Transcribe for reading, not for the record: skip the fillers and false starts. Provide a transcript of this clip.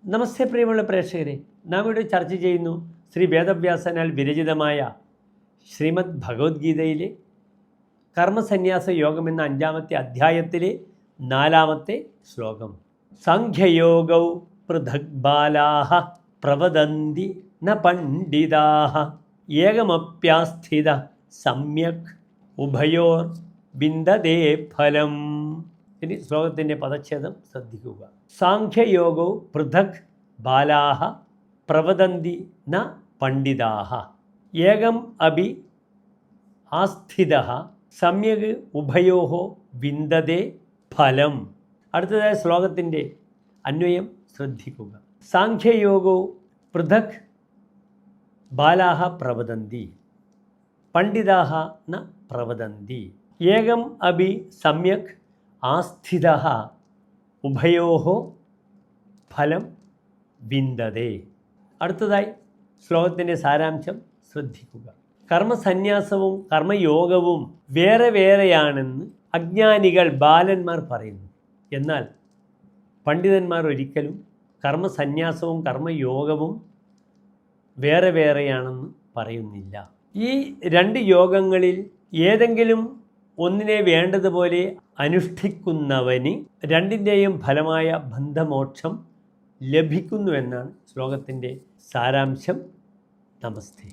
നമസ്തേ പ്രിയമുള്ള പ്രേക്ഷകരെ, നാം ഇവിടെ ചർച്ച ചെയ്യുന്നു ശ്രീ വേദവ്യാസനാൽ വിരചിതമായ ശ്രീമദ് ഭഗവത്ഗീതയിലെ കർമ്മസന്യാസ യോഗം എന്ന 5-ാമത്തെ അധ്യായത്തിലെ 4-ാമത്തെ ശ്ലോകം. സാഖ്യയോഗൗ പൃഥക് ബാലാഃ പ്രവദന്തി ന പണ്ഡിതാഃ ഏകമപ്യാസ്ഥിത സമ്യക് ഉഭയോർ വിന്ദതേ ഫലം. ഇനി ശ്ലോകത്തിൻ്റെ പദച്ഛേദം ശ്രദ്ധിക്കുക. സാഖ്യയോഗോ പൃഥക് ബാലാഃ പ്രവദന്തി ന പണ്ഡിതാഃ ഏകം അപി ആസ്ഥിതഃ സമ്യക് ഉഭയോഃ വിന്ദതേ ഫലം. അടുത്തതായ ശ്ലോകത്തിൻ്റെ അന്വയം ശ്രദ്ധിക്കുക. സാഖ്യയോഗോ പൃഥക് ബാലാഃ പ്രവദന്തി പണ്ഡിതാഃ ന പ്രവദന്തി ഏകം അപി സമ്യക് ആസ്ഥിതഃ ഉഭയോഃ ഫലം വിന്ദതേ. അടുത്തതായി ശ്ലോകത്തിൻ്റെ സാരാംശം ശ്രദ്ധിക്കുക. കർമ്മസന്യാസവും കർമ്മയോഗവും വേറെ വേറെയാണെന്ന് അജ്ഞാനികൾ ബാലന്മാർ പറയുന്നു. എന്നാൽ പണ്ഡിതന്മാർ ഒരിക്കലും കർമ്മസന്യാസവും കർമ്മയോഗവും വേറെ വേറെയാണെന്ന് പറയുന്നില്ല. ഈ രണ്ട് യോഗങ്ങളിൽ ഏതെങ്കിലും ഒന്നിനെ വേണ്ടതുപോലെ അനുഷ്ഠിക്കുന്നവന് രണ്ടിൻ്റെയും ഫലമായ ബന്ധമോക്ഷം ലഭിക്കുന്നുവെന്നാണ് ശ്ലോകത്തിൻ്റെ സാരാംശം. നമസ്തേ.